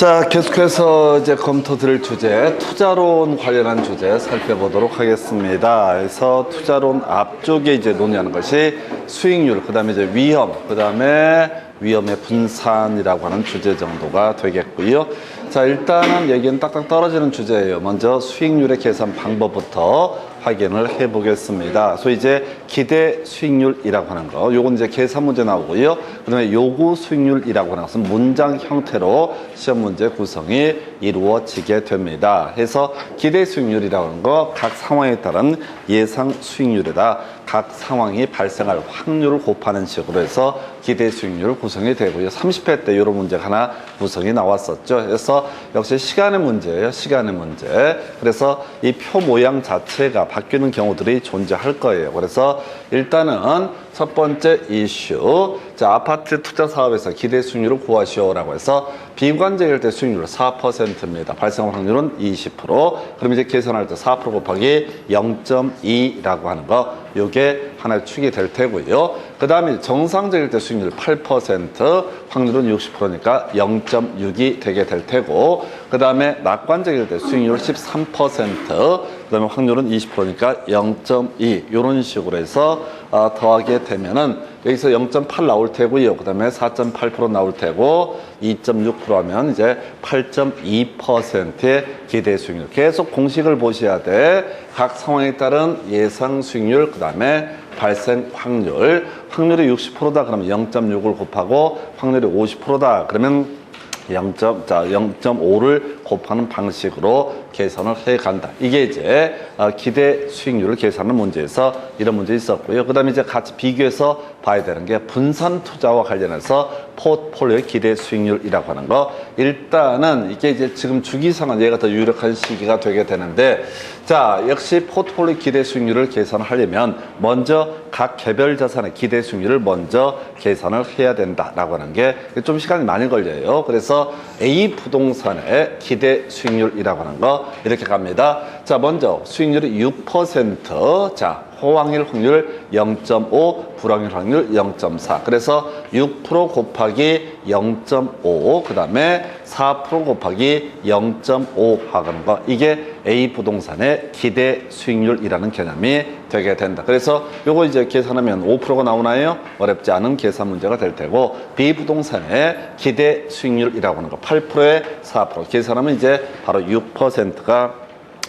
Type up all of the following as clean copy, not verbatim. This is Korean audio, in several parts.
자, 계속해서 이제 검토 드릴 주제, 투자론 관련한 주제 살펴보도록 하겠습니다. 그래서 투자론 앞쪽에 이제 논의하는 것이 수익률, 그 다음에 이제 위험, 그 다음에 위험의 분산이라고 하는 주제 정도가 되겠고요. 자, 일단은 얘기는 딱딱 떨어지는 주제예요. 먼저 수익률의 계산 방법부터 확인을 해 보겠습니다. 소위 이제 기대 수익률이라고 하는 거, 요건 이제 계산 문제 나오고요. 그 다음에 요구 수익률이라고 하는 것은 문장 형태로 시험 문제 구성이 이루어지게 됩니다. 해서 기대 수익률이라고 하는 거, 각 상황에 따른 예상 수익률에다 각 상황이 발생할 확률을 곱하는 식으로 해서 기대 수익률 구성이 되고요. 30회 때 이런 문제가 하나 구성이 나왔었죠. 그래서 역시 시간의 문제예요. 시간의 문제. 그래서 이 표 모양 자체가 바뀌는 경우들이 존재할 거예요. 그래서 일단은 첫 번째 이슈, 자, 아파트 투자 사업에서 기대 수익률을 구하시오라고 해서 비관적일 때 수익률 4%입니다. 발생 확률은 20%. 그럼 이제 계산할 때 4% 곱하기 0.2라고 하는 거, 요게 하나의 축이 될 테고요. 그 다음에 정상적일 때 수익률 8%, 확률은 60%니까 0.6이 되게 될 테고, 그 다음에 낙관적일 때 수익률 13%, 그 다음에 확률은 20%니까 0.2, 이런 식으로 해서 더하게 되면은 여기서 0.8 나올 테고요. 그 다음에 4.8% 나올 테고, 2.6% 하면 이제 8.2%의 기대 수익률. 계속 공식을 보셔야 돼. 각 상황에 따른 예상 수익률, 그 다음에 발생 확률. 확률이 60%다 그러면 0.6을 곱하고, 확률이 50%다 그러면 0.5를 곱하는 방식으로 계산을 해 간다. 이게 이제 기대 수익률을 계산하는 문제에서 이런 문제 있었고요. 그 다음에 이제 같이 비교해서 봐야 되는 게 분산 투자와 관련해서 포트폴리오의 기대 수익률이라고 하는 거. 일단은 이게 이제 지금 주기상은 얘가 더 유력한 시기가 되게 되는데, 자, 역시 포트폴리오 기대 수익률을 계산하려면 먼저 각 개별 자산의 기대 수익률을 먼저 계산을 해야 된다라고 하는 게 좀 시간이 많이 걸려요. 그래서 A 부동산의 기대 수익률이라고 하는 거 이렇게 갑니다. 자, 먼저 수익률이 6%, 자, 호황일 확률 0.5, 불황일 확률 0.4. 그래서 6% 곱하기 0.5, 그 다음에 4% 곱하기 0.5 하는 거, 이게 A 부동산의 기대 수익률이라는 개념이 되게 된다. 그래서 요거 이제 계산하면 5%가 나오나요? 어렵지 않은 계산 문제가 될 테고, B 부동산의 기대 수익률이라고 하는 거 8%에 4% 계산하면 이제 바로 6%가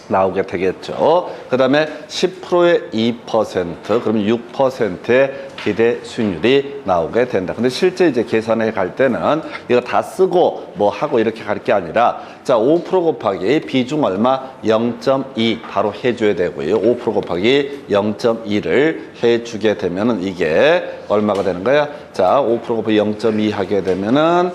나오게 되겠죠. 그 다음에 10%에 2%, 그러면 6%의 기대 수익률이 나오게 된다. 근데 실제 이제 계산해 갈 때는 이거 다 쓰고 뭐 하고 이렇게 갈 게 아니라, 자, 5% 곱하기 비중 얼마? 0.2 바로 해줘야 되고요. 5% 곱하기 0.2를 해주게 되면은 이게 얼마가 되는 거야? 자, 5% 곱하기 0.2 하게 되면은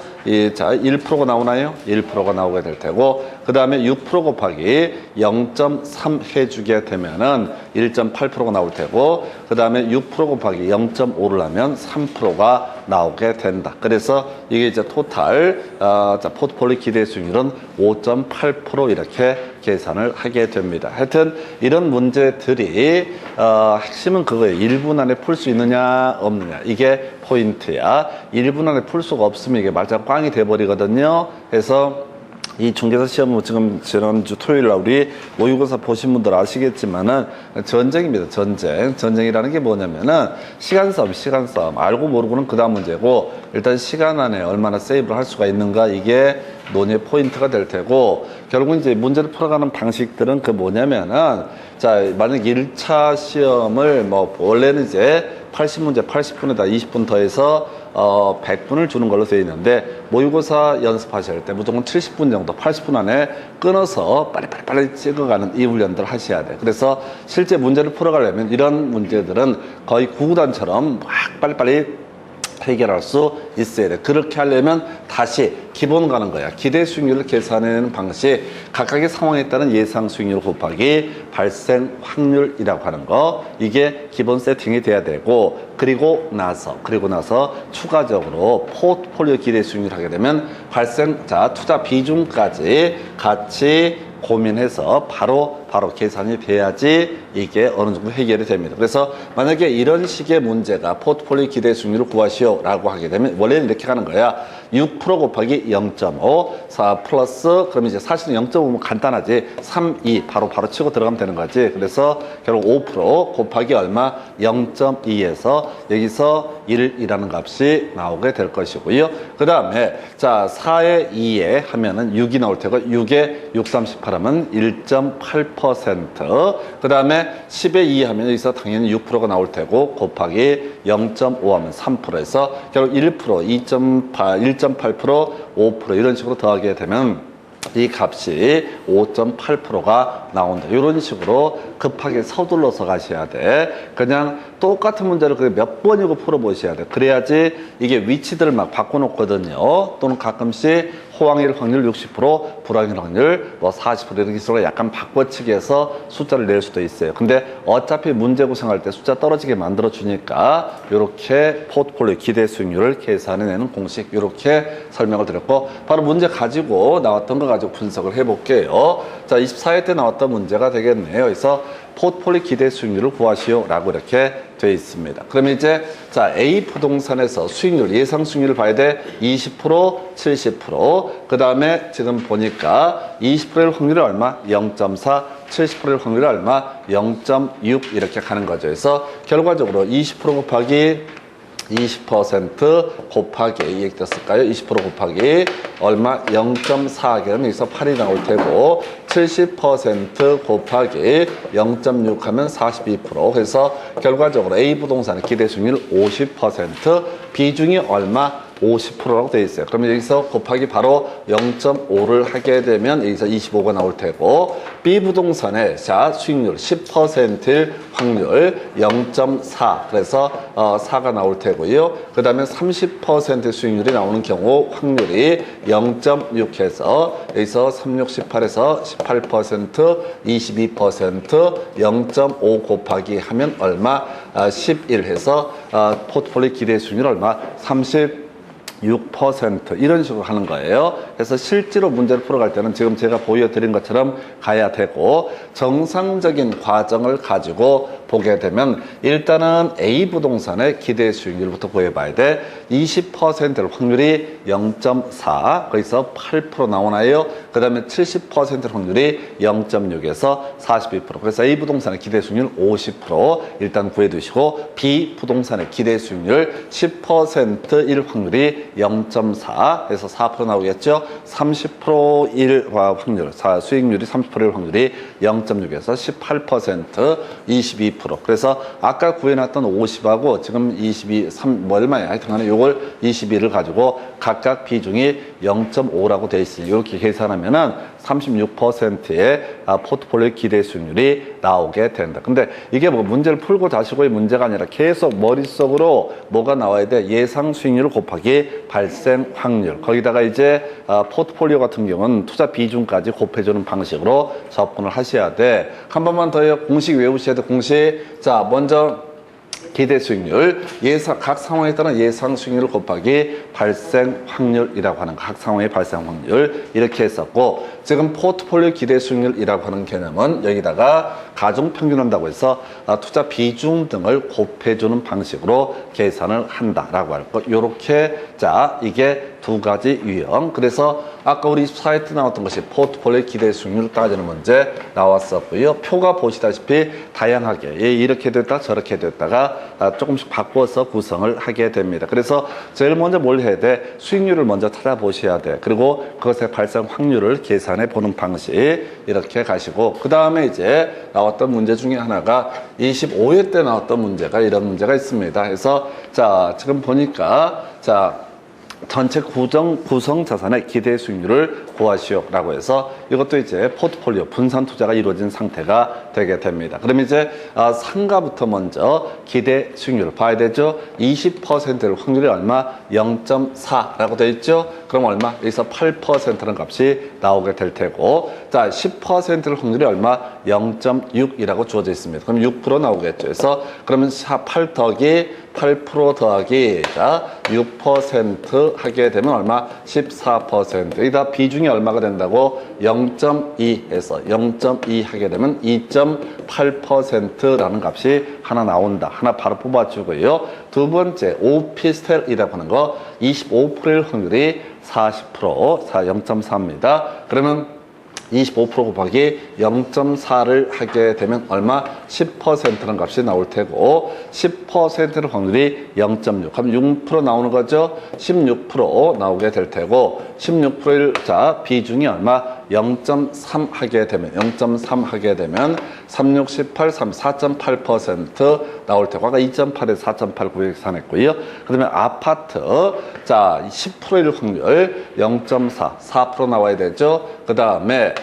자, 1%가 나오나요? 1%가 나오게 될 테고, 그 다음에 6% 곱하기 0.3 해주게 되면은 1.8%가 나올 테고, 그 다음에 6% 곱하기 0.5를 하면 3%가 나오게 된다. 그래서 이게 이제 토탈, 자, 포트폴리오 기대 수익률은 5.8% 이렇게 계산을 하게 됩니다. 하여튼 이런 문제들이 핵심은 그거예요. 1분 안에 풀 수 있느냐 없느냐, 이게 포인트야. 1분 안에 풀 수가 없으면 이게 말짱 꽝이 돼버리거든요. 그래서 이 중개사 시험 지금 지난주 토요일 날 우리 모의고사 보신 분들 아시겠지만은 전쟁입니다. 전쟁. 전쟁이라는 게 뭐냐면은 시간 싸움. 알고 모르고는 그 다음 문제고, 일단 시간 안에 얼마나 세이브를 할 수가 있는가, 이게 논의의 포인트가 될 테고, 결국 이제 문제를 풀어가는 방식들은 그 뭐냐면은, 자, 만약 1차 시험을 뭐 원래는 이제 80문제 80분에다 20분 더해서 100분을 주는 걸로 되어 있는데, 모의고사 연습하실 때 무조건 70분 정도, 80분 안에 끊어서 빨리 찍어가는 이 훈련들 하셔야 돼. 그래서 실제 문제를 풀어가려면 이런 문제들은 거의 구구단처럼 막 빨리빨리 해결할 수 있어야 돼. 그렇게 하려면 다시 기본 가는 거야. 기대 수익률을 계산하는 방식, 각각의 상황에 따른 예상 수익률 곱하기 발생 확률이라고 하는 거, 이게 기본 세팅이 돼야 되고, 그리고 나서 추가적으로 포트폴리오 기대 수익률 하게 되면 발생, 자, 투자 비중까지 같이 고민해서 바로 계산이 돼야지 이게 어느 정도 해결이 됩니다. 그래서 만약에 이런 식의 문제가 포트폴리오 기대 수익률을 구하시오 라고 하게 되면 원래는 이렇게 가는 거야. 6% 곱하기 0.5, 4 플러스, 그럼 이제 사실은 0.5면 간단하지. 3, 2 바로 치고 들어가면 되는 거지. 그래서 결국 5% 곱하기 얼마? 0.2에서 여기서 1이라는 값이 나오게 될 것이고요. 그 다음에 자 4에 2에 하면은 6이 나올 테고 6에 6, 38 하면 1.8%. 그 다음에 10에 2 하면 여기서 당연히 6%가 나올 테고 곱하기 0.5 하면 3%에서 결국 1%, 2.8, 1.8%, 5% 이런 식으로 더하게 되면 이 값이 5.8%가 나온다. 이런 식으로 급하게 서둘러서 가셔야 돼. 그냥 똑같은 문제를 몇 번이고 풀어보셔야 돼. 그래야지 이게 위치들을 막 바꿔놓거든요. 또는 가끔씩 호황일 확률 60%, 불황일 확률 뭐 40% 이렇게 식으로 약간 바꿔치기 해서 숫자를 낼 수도 있어요. 근데 어차피 문제 구성할 때 숫자 떨어지게 만들어 주니까 이렇게 포트폴리오 기대 수익률을 계산해내는 공식 이렇게 설명을 드렸고, 바로 문제 가지고 나왔던 거 가지고 분석을 해볼게요. 자, 24회 때 나왔던 문제가 되겠네요. 그래서 포트폴리오 기대 수익률을 구하시오 라고 이렇게 되어 있습니다. 그러면 이제 자 A 부동산에서 수익률, 예상 수익률을 봐야 돼. 20%, 70%. 그 다음에 지금 보니까 20%의 확률이 얼마? 0.4. 70%의 확률이 얼마? 0.6 이렇게 가는 거죠. 그래서 결과적으로 20% 곱하기 20% 곱하기 이렇게 됐을까요? 20% 곱하기 얼마? 0.4 하면 여기서 8이 나올 테고, 70% 곱하기 0.6 하면 42%. 그래서 결과적으로 A 부동산의 기대 수익률 50%, 비중이 얼마? 50%라고 되어 있어요. 그러면 여기서 곱하기 바로 0.5를 하게 되면 여기서 25가 나올 테고, B 부동산의 자 수익률 10%일 확률 0.4, 그래서 4가 나올 테고요. 그 다음에 30% 수익률이 나오는 경우 확률이 0.6 해서 여기서 36, 18에서 18%, 22%, 0.5 곱하기 하면 얼마? 11 해서 포트폴리오 기대 수익률 얼마? 6% 이런 식으로 하는 거예요. 그래서 실제로 문제를 풀어갈 때는 지금 제가 보여드린 것처럼 가야 되고, 정상적인 과정을 가지고 보게 되면 일단은 A 부동산의 기대 수익률부터 구해봐야 돼. 20%를 확률이 0.4, 거기서 8% 나오나요? 그 다음에 70% 확률이 0.6에서 42%. 그래서 A 부동산의 기대 수익률 50% 일단 구해두시고, B 부동산의 기대 수익률 10%일 확률이 0.4에서 4% 나오겠죠. 30%일 확률, 수익률이 30%일 확률이 0.6에서 18%, 22%. 그래서 아까 구해놨던 50하고 지금 22, 뭐 얼마야? 하여튼간에 요걸 22를 가지고 각각 비중이 0.5라고 되어 있으니 이렇게 계산하면은 36%의 포트폴리오 기대 수익률이 나오게 된다. 근데 이게 뭐 문제를 풀고 자시고의 문제가 아니라 계속 머릿속으로 뭐가 나와야 돼? 예상 수익률 곱하기 발생 확률. 거기다가 이제 포트폴리오 같은 경우는 투자 비중까지 곱해주는 방식으로 접근을 하셔야 돼. 한 번만 더요. 공식 외우셔야 돼. 공식. 자, 먼저 기대 수익률, 각 상황에 따른 예상 수익률 곱하기 발생 확률이라고 하는 각 상황의 발생 확률 이렇게 했었고, 지금 포트폴리오 기대 수익률이라고 하는 개념은 여기다가 가중평균한다고 해서 투자 비중 등을 곱해주는 방식으로 계산을 한다라고 할 거. 요렇게 자 이게 두 가지 유형. 그래서 아까 우리 사이트 나왔던 것이 포트폴리오 기대 수익률 따지는 문제 나왔었고요. 표가 보시다시피 다양하게 이렇게 됐다 저렇게 됐다가 조금씩 바꿔서 구성을 하게 됩니다. 그래서 제일 먼저 뭘 해야 돼? 수익률을 먼저 찾아보셔야 돼. 그리고 그것의 발생 확률을 계산해 보는 방식 이렇게 가시고, 그 다음에 이제 나왔던 문제 중에 하나가 25회 때 나왔던 문제가 이런 문제가 있습니다. 그래서 자 지금 보니까 자 전체 구성 자산의 기대 수익률을 구하시오라고 해서 이것도 이제 포트폴리오 분산 투자가 이루어진 상태가 되게 됩니다. 그럼 이제 상가부터 먼저 기대 수익률을 봐야 되죠. 20%를 확률이 얼마? 0.4라고 되어 있죠. 그럼 얼마? 여기서 8%라는 값이 나오게 될 테고, 자 10%를 확률이 얼마? 0.6이라고 주어져 있습니다. 그럼 6% 나오겠죠. 그래서 그러면 8 더하기 8% 더하기 자 6% 하게 되면 얼마? 14%. 여기다 비중이 얼마가 된다고? 0.2에서 0.2 하게 되면 2.8%라는 값이 하나 나온다. 하나 바로 뽑아주고요. 두 번째 오피스텔이라고 하는 거 25%일 확률이 40%, 0.4입니다. 그러면 25% 곱하기 0.4를 하게 되면 얼마? 10%라는 값이 나올 테고 10%의 확률이 0.6 하면 6% 나오는 거죠. 16% 나오게 될 테고 16%일 자 비중이 얼마? 0.3 하게 되면 0.3 하게 되면 36, 18, 3, 4.8% 나올 테고 아까 2.8에서 4.8 계산했고요. 그 다음에 아파트 자 10%일 확률 0.4, 4% 나와야 되죠. 그 다음에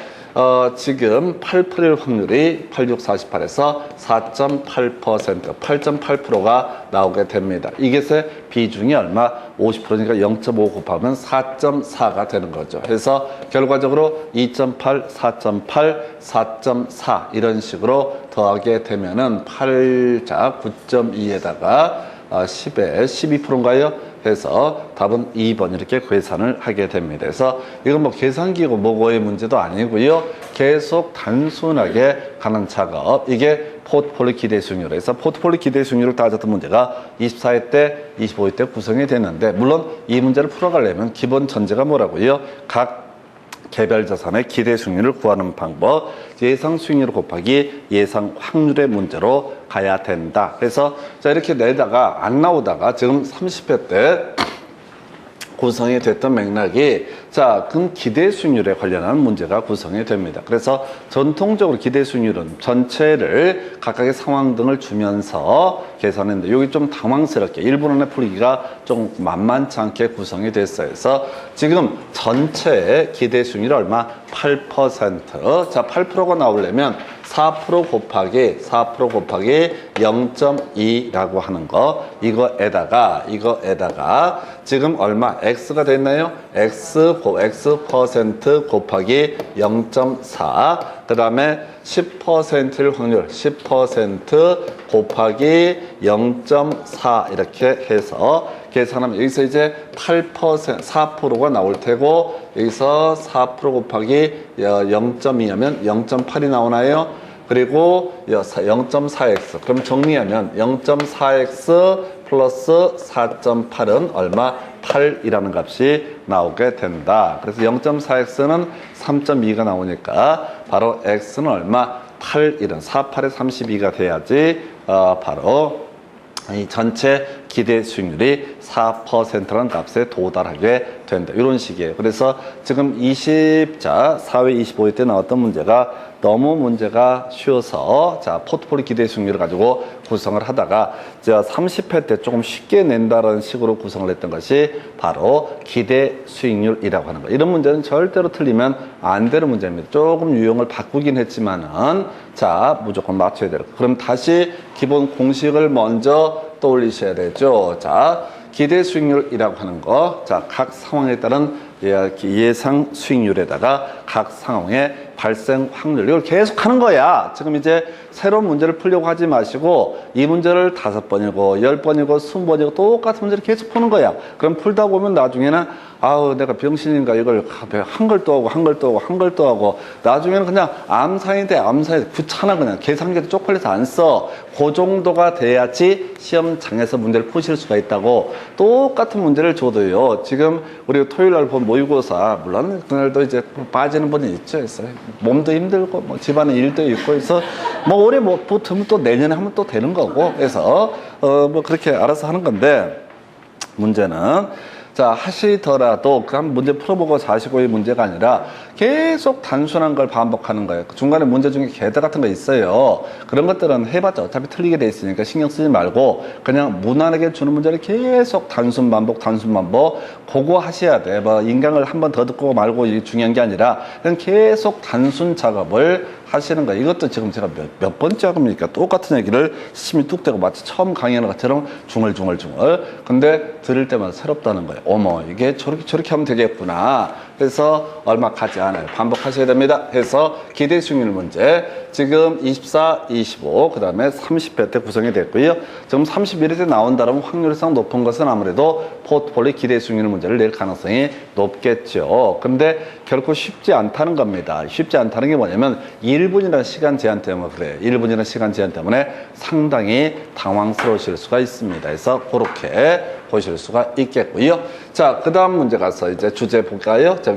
지금 8%일 확률이 86, 48에서 4.8%, 8.8%가 나오게 됩니다. 이것의 비중이 얼마? 50%니까 0.5 곱하면 4.4가 되는 거죠. 그래서 결과적으로 2.8, 4.8, 4.4 이런 식으로 더하게 되면은 8자 9.2에다가 10에 12%인가요? 해서 답은 2번 이렇게 계산을 하게 됩니다. 그래서 이건 뭐 계산기고 뭐고의 문제도 아니고요. 계속 단순하게 가는 작업. 이게 포트폴리오 기대 수익률에서 포트폴리오 기대 수익률을 따졌던 문제가 24회 때, 25회 때 구성이 되는데 물론 이 문제를 풀어가려면 기본 전제가 뭐라고요? 각 개별 자산의 기대 수익률을 구하는 방법, 예상 수익률 곱하기 예상 확률의 문제로 가야 된다. 그래서 자 이렇게 내다가 안 나오다가 지금 30회 때 구성이 됐던 맥락이 자 그럼 기대 수익률에 관련한 문제가 구성이 됩니다. 그래서 전통적으로 기대 수익률은 전체를 각각의 상황 등을 주면서 계산했는데 여기 좀 당황스럽게 1분 안에 풀기가 좀 만만치 않게 구성이 됐어요. 그래서 지금 전체의 기대 수익률이 얼마? 8%. 자 8%가 나오려면 4% 곱하기 0.2라고 하는 거 이거에다가 지금 얼마 x가 됐나요? x 곱하기 0.4 그 다음에 10%일 확률 10% 곱하기 0.4 이렇게 해서 계산하면 여기서 이제 8% 4%가 나올 테고 여기서 4% 곱하기 0.2하면 0.8이 나오나요? 그리고 0.4x 그럼 정리하면 0.4x 플러스 4.8은 얼마? 8이라는 값이 나오게 된다. 그래서 0.4x는 3.2가 나오니까 바로 x는 얼마? 8 이런 4, 8에 32가 돼야지 바로 이 전체 기대 수익률이 4%라는 값에 도달하게 된다. 이런 식이에요. 그래서 지금 4회 25회 때 나왔던 문제가 너무 문제가 쉬워서 자 포트폴리오 기대 수익률을 가지고 구성을 하다가 자 30회 때 조금 쉽게 낸다라는 식으로 구성을 했던 것이 바로 기대 수익률이라고 하는 거. 이런 문제는 절대로 틀리면 안 되는 문제입니다. 조금 유형을 바꾸긴 했지만은 자 무조건 맞춰야 돼요. 그럼 다시 기본 공식을 먼저 떠올리셔야 되죠. 자 기대 수익률이라고 하는 거, 자 각 상황에 따른 예상 수익률에다가 각 상황의 발생 확률 이걸 계속 하는 거야. 지금 이제 새로운 문제를 풀려고 하지 마시고 이 문제를 5번이고 10번이고 20번이고 똑같은 문제를 계속 푸는 거야. 그럼 풀다 보면 나중에는 아우 내가 병신인가 이걸 한 걸 또 하고 한 걸 또 하고 한 걸 또 하고 나중에는 그냥 암산인데 귀찮아 그냥 계산기도 쪽팔려서 안 써. 그 정도가 돼야지 시험장에서 문제를 푸실 수가 있다고. 똑같은 문제를 줘도요. 지금 우리 토요일 날 본 모의고사 물론 그날도 이제 빠지는 분이 있죠. 그래서 몸도 힘들고 뭐 집안에 일도 있고 해서 뭐 올해 뭐 붙으면 또 내년에 하면 또 되는 거고 그래서 뭐 그렇게 알아서 하는 건데 문제는 자 하시더라도 그냥 문제 풀어보고 자시고의 문제가 아니라 계속 단순한 걸 반복하는 거예요. 중간에 문제 중에 계대 같은 거 있어요. 그런 것들은 해봤자 어차피 틀리게 돼 있으니까 신경 쓰지 말고 그냥 무난하게 주는 문제를 계속 단순 반복 그거 하셔야 돼. 뭐 인강을 한 번 더 듣고 말고 이게 중요한 게 아니라 그냥 계속 단순 작업을 하시는 거예요. 이것도 지금 제가 몇 번째 합니까? 똑같은 얘기를 심이 뚝 떼고 마치 처음 강의하는 것처럼 중얼. 근데 들을 때마다 새롭다는 거예요. 어머, 이게 저렇게 하면 되겠구나. 그래서 얼마 가지 않아요. 반복하셔야 됩니다. 해서 기대 수익률 문제 지금 24, 25, 그 다음에 30회 때 구성이 됐고요. 지금 31회 때 나온다면 확률상 높은 것은 아무래도 포트폴리오 기대 수익률 문제를 낼 가능성이 높겠죠. 근데 결코 쉽지 않다는 겁니다. 쉽지 않다는 게 뭐냐면 1분이라는 시간 제한 때문에 그래요. 1분이라는 시간 제한 때문에 상당히 당황스러우실 수가 있습니다. 그래서 그렇게 보실 수가 있겠고요. 자, 그 다음 문제 가서 이제 주제 볼까요? 자,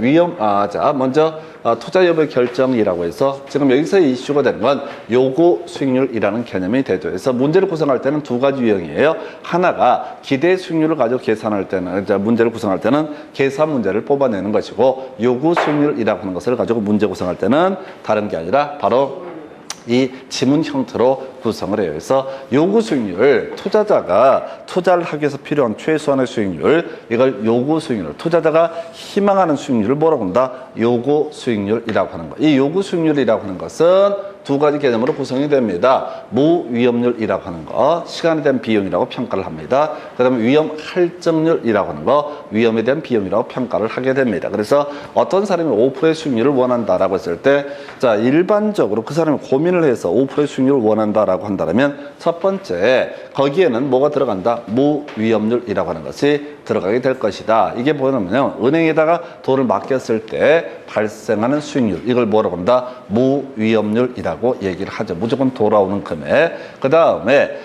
자, 먼저 투자 여부 결정이라고 해서 지금 여기서 이슈가 되는 건 요구 수익률이라는 개념이 되죠. 그래서 문제를 구성할 때는 두 가지 유형이에요. 하나가 기대 수익률을 가지고 계산할 때는, 문제를 구성할 때는 계산 문제를 뽑아내는 것이고, 요구 수익률이라고 하는 것을 가지고 문제 구성할 때는 다른 게 아니라 바로 이 지문 형태로 구성을 해요. 그래서 요구 수익률, 투자자가 투자를 하기 위해서 필요한 최소한의 수익률, 이걸 요구 수익률, 투자자가 희망하는 수익률을 뭐라고 한다? 요구 수익률이라고 하는 거. 이 요구 수익률이라고 하는 것은 두 가지 개념으로 구성이 됩니다. 무위험률이라고 하는 거, 시간에 대한 비용이라고 평가를 합니다. 그 다음에 위험 할증률이라고 하는 거, 위험에 대한 비용이라고 평가를 하게 됩니다. 그래서 어떤 사람이 5%의 수익률을 원한다라고 했을 때, 자, 일반적으로 그 사람이 고민을 해서 5%의 수익률을 원한다라고 한다면, 첫 번째, 거기에는 뭐가 들어간다? 무위험률이라고 하는 것이 들어가게 될 것이다. 이게 뭐냐면, 은행에다가 돈을 맡겼을 때 발생하는 수익률, 이걸 뭐라고 한다? 무위험률이라고 얘기를 하죠. 무조건 돌아오는 금액. 그 다음에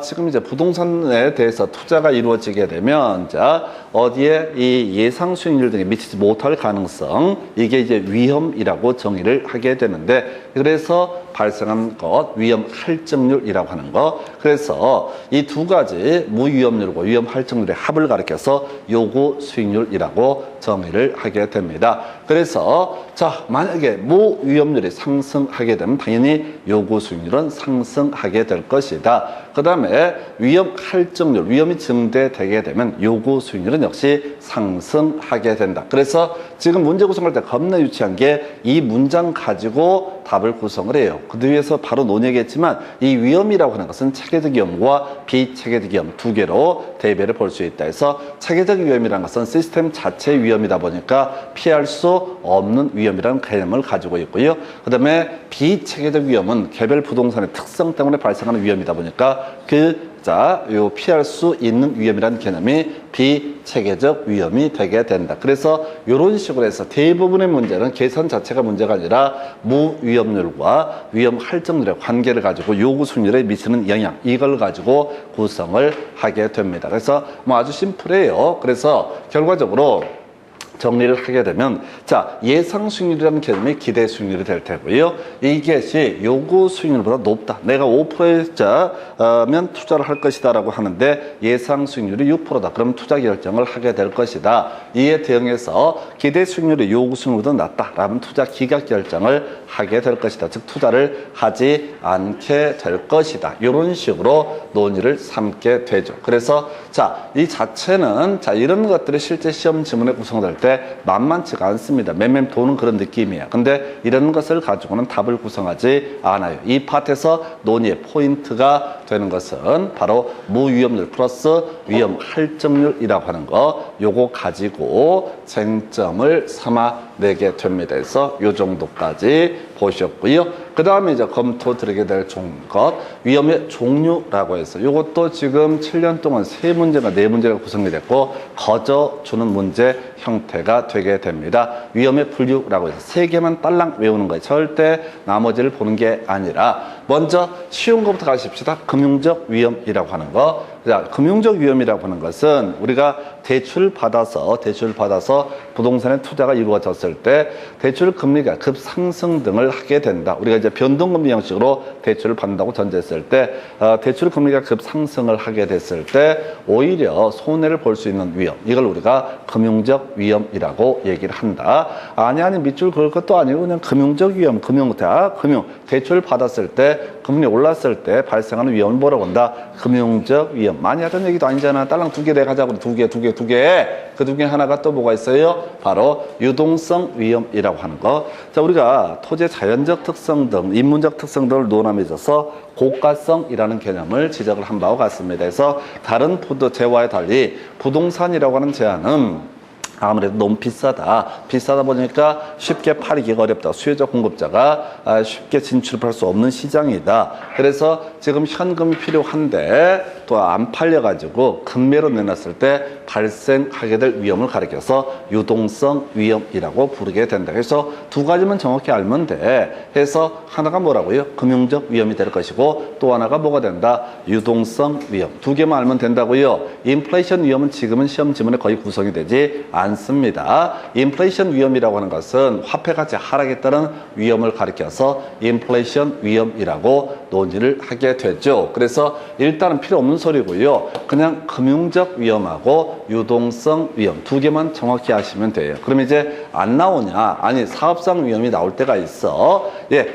지금 이제 부동산에 대해서 투자가 이루어지게 되면, 자, 어디에 이 예상 수익률 등에 미치지 못할 가능성, 이게 이제 위험이라고 정의를 하게 되는데, 그래서 발생한 것, 위험 할증률이라고 하는 거. 그래서 이 두 가지 무위험률과 위험 할증률의 합을 가리켜서 요구 수익률이라고 정의를 하게 됩니다. 그래서 자, 만약에 무위험률이 상승하게 되면 당연히 요구 수익률은 상승하게 될 것이다. 그 다음에 위험 할증률, 위험이 증대되게 되면 요구 수익률은 역시 상승하게 된다. 그래서 지금 문제 구성할 때 겁나 유치한 게 이 문장 가지고 답을 구성을 해요. 그 뒤에서 바로 논의하겠지만 이 위험이라고 하는 것은 체계적 위험과 비체계적 위험 두 개로 대별을 볼 수 있다 해서, 체계적 위험이라는 것은 시스템 자체의 위험이다 보니까 피할 수 없는 위험이라는 개념을 가지고 있고요. 그 다음에 비체계적 위험은 개별 부동산의 특성 때문에 발생하는 위험이다 보니까 요 피할 수 있는 위험이라는 개념이 비체계적 위험이 되게 된다. 그래서 이런 식으로 해서 대부분의 문제는 계산 자체가 문제가 아니라 무위험률과 위험 할증률의 관계를 가지고 요구 수익률에 미치는 영향, 이걸 가지고 구성을 하게 됩니다. 그래서 뭐 아주 심플해요. 그래서 결과적으로 정리를 하게 되면, 자, 예상 수익률이라는 개념이 기대 수익률이 될 테고요. 이것이 요구 수익률보다 높다. 내가 5%면 투자를 할 것이다 라고 하는데 예상 수익률이 6%다. 그럼 투자 결정을 하게 될 것이다. 이에 대응해서 기대 수익률이 요구 수익률보다 낮다. 라면 투자 기각 결정을 하게 될 것이다. 즉 투자를 하지 않게 될 것이다. 이런 식으로 논의를 삼게 되죠. 그래서 자, 이 자체는 자, 이런 것들이 실제 시험 지문에 구성될 때 만만치가 않습니다. 맴맴 도는 그런 느낌이에요. 근데 이런 것을 가지고는 답을 구성하지 않아요. 이 파트에서 논의의 포인트가 되는 것은 바로 무위험률 플러스 위험 할증률이라고 하는 거, 요거 가지고 쟁점을 삼아 내게 됩니다. 그래서 요 정도까지 보셨고요. 그 다음에 이제 검토 드리게 될 것, 위험의 종류라고 해서 요것도 지금 7년 동안 3문제가 4문제가 구성이 됐고 거저 주는 문제 형태가 되게 됩니다. 위험의 분류라고 해서 3개만 딸랑 외우는 거예요. 절대 나머지를 보는 게 아니라 먼저 쉬운 것부터 가십시다. 금융적 위험이라고 하는 거. 자, 금융적 위험이라고 하는 것은 우리가 대출 받아서 부동산에 투자가 이루어졌을 때 대출 금리가 급상승 등을 하게 된다. 우리가 이제 변동금리 형식으로 대출을 받는다고 전제했을 때 대출 금리가 급상승을 하게 됐을 때 오히려 손해를 볼 수 있는 위험, 이걸 우리가 금융적 위험이라고 얘기를 한다. 아니 밑줄 그을 것도 아니고 그냥 금융적 위험, 대출 받았을 때 금리 올랐을 때 발생하는 위험을 뭐라고 한다? 금융적 위험. 많이 하던 얘기도 아니잖아. 딸랑 2개 내가자고 2개. 그 중에 하나가 또 뭐가 있어요? 바로 유동성 위험이라고 하는 거. 자, 우리가 토지의 자연적 특성 등 인문적 특성 등을 논함에 있어서 고가성이라는 개념을 지적을 한 바와 같습니다. 그래서 다른 제와에 달리 부동산이라고 하는 제한은 아무래도 너무 비싸다 보니까 쉽게 팔기가 어렵다. 수요자 공급자가 쉽게 진출할 수 없는 시장이다. 그래서 지금 현금이 필요한데 또 안 팔려가지고 금매로 내놨을 때 발생하게 될 위험을 가리켜서 유동성 위험이라고 부르게 된다. 그래서 두 가지만 정확히 알면 돼. 해서 하나가 뭐라고요? 금융적 위험이 될 것이고 또 하나가 뭐가 된다? 유동성 위험. 두 개만 알면 된다고요. 인플레이션 위험은 지금은 시험 지문에 거의 구성이 되지 않습니다. 인플레이션 위험이라고 하는 것은 화폐 가치 하락에 따른 위험을 가리켜서 인플레이션 위험이라고 논의를 하게 되죠. 그래서 일단은 필요 없는 소리고요. 그냥 금융적 위험하고 유동성 위험 두 개만 정확히 아시면 돼요. 그럼 이제 안 나오냐? 아니, 사업상 위험이 나올 때가 있어. 예.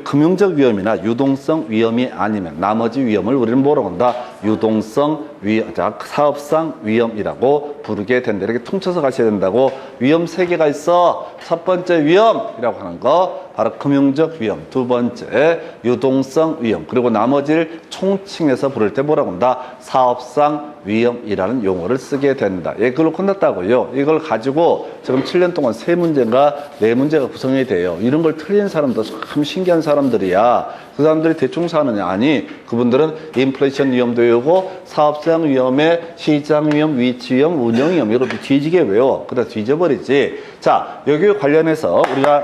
금융적 위험이나 유동성 위험이 아니면 나머지 위험을 우리는 뭐라고 한다? 유동성 위험, 사업상 위험이라고 부르게 된다. 이렇게 퉁쳐서 가셔야 된다고. 위험 세 개가 있어. 첫 번째 위험이라고 하는 거 바로 금융적 위험, 두 번째 유동성 위험, 그리고 나머지를 총칭해서 부를 때 뭐라고 한다? 사업상 위험이라는 용어를 쓰게 된다. 예, 그걸로 끝났다고요. 이걸 가지고 지금 7년 동안 3문제인가 4문제가 구성이 돼요. 이런 걸 틀린 사람도 참 신기한 사람들이야. 그 사람들이 대충 사느냐? 아니, 그분들은 인플레이션 위험도 외우고 사업상 위험에 시장 위험, 위치 위험, 운영 위험 이것도 뒤지게 외워. 그러다 뒤져버리지. 자, 여기 관련해서 우리가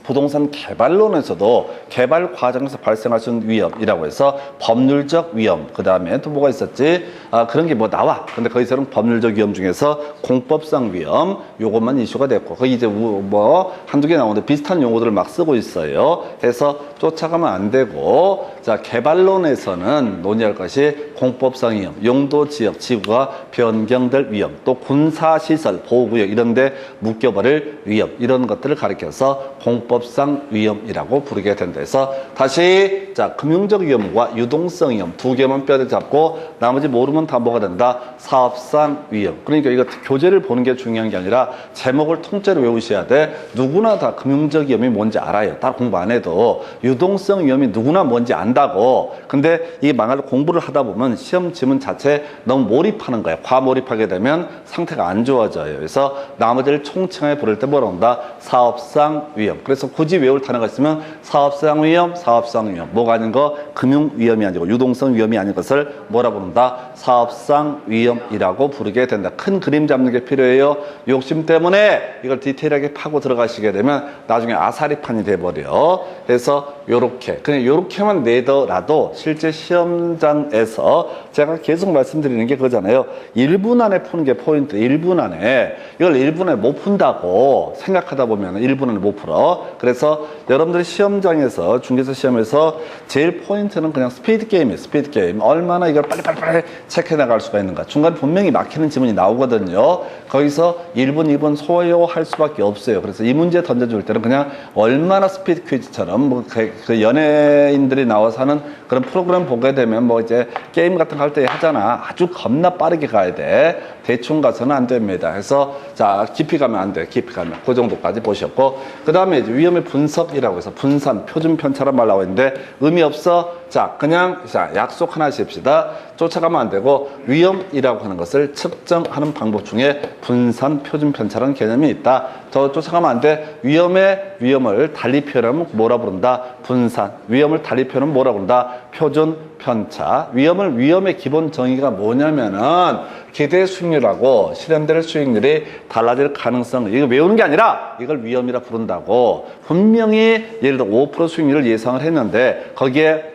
부동산 개발론에서도 개발 과정에서 발생할 수 있는 위험이라고 해서 법률적 위험, 그 다음에 또 뭐가 있었지? 그런 게 뭐 나와. 근데 거기서는 법률적 위험 중에서 공법상 위험, 요것만 이슈가 됐고, 거기 이제 뭐 한두 개 나오는데 비슷한 용어들을 막 쓰고 있어요. 해서 쫓아가면 안 되고, 자, 개발론에서는 논의할 것이 공법상 위험, 용도, 지역, 지구가 변경될 위험, 또 군사시설, 보호구역 이런데 묶여버릴 위험, 이런 것들을 가리켜서 공법상 위험이라고 부르게 된다. 해서 다시 자, 금융적 위험과 유동성 위험 두 개만 뼈대 잡고 나머지 모르면 다 뭐가 된다? 사업상 위험. 그러니까 이거 교재를 보는 게 중요한 게 아니라 제목을 통째로 외우셔야 돼. 누구나 다 금융적 위험이 뭔지 알아요. 다 공부 안 해도. 유동성 위험이 누구나 뭔지 안다고. 근데 이게 망할 공부를 하다 보면 시험 지문 자체에 너무 몰입하는 거야. 과몰입하게 되면 상태가 안 좋아져요. 그래서 나머지를 총칭하게 부를 때 뭐라 한다? 사업상 위험. 그래서 굳이 외울 단어가 있으면 사업상 위험, 사업상 위험. 뭐가 아닌 거? 금융 위험이 아니고 유동성 위험이 아닌 것을 뭐라 부른다? 사업상 위험이라고 부르게 된다. 큰 그림 잡는 게 필요해요. 욕심 때문에 이걸 디테일하게 파고 들어가시게 되면 나중에 아사리판이 돼버려. 그래서 요렇게 그냥 요렇게만 내더라도 실제 시험장에서 제가 계속 말씀드리는 게 그거잖아요. 1분 안에 푸는 게 포인트. 1분 안에 이걸 1분 안에 못 푼다고 생각하다 보면 1분 안에 못 풀어. 그래서 여러분들이 시험장에서 중개사 시험에서 제일 포인트는 그냥 스피드 게임이에요. 스피드 게임. 얼마나 이걸 빨리 체크해 나갈 수가 있는가. 중간에 분명히 막히는 지문이 나오거든요. 거기서 1분, 2분 소요할 수밖에 없어요. 그래서 이 문제 던져줄 때는 그냥 얼마나 스피드 퀴즈처럼 뭐 그 연예인들이 나와서 하는 그런 프로그램 보게 되면 뭐 이제 게임 같은 거 할 때 하잖아. 아주 겁나 빠르게 가야 돼. 대충 가서는 안 됩니다. 그래서 자, 깊이 가면 안 돼. 깊이 가면 그 정도까지 보셨고, 그 다음에 이제 위험의 분석이라고 해서 분산, 표준 편차란 말 나와 있는데 의미 없어. 자, 그냥 자, 약속 하나 하십시다. 쫓아가면 안 되고 위험이라고 하는 것을 측정하는 방법 중에 분산, 표준 편차라는 개념이 있다. 저 쫓아가면 안 돼. 위험을 달리 표현하면 뭐라 부른다? 분산. 위험을 달리 표현하면 뭐라 부른다? 표준 편차. 위험의 기본 정의가 뭐냐면은 기대 수익률하고 실현될 수익률이 달라질 가능성, 이거 외우는 게 아니라 이걸 위험이라 부른다고. 분명히 예를 들어 5% 수익률을 예상을 했는데 거기에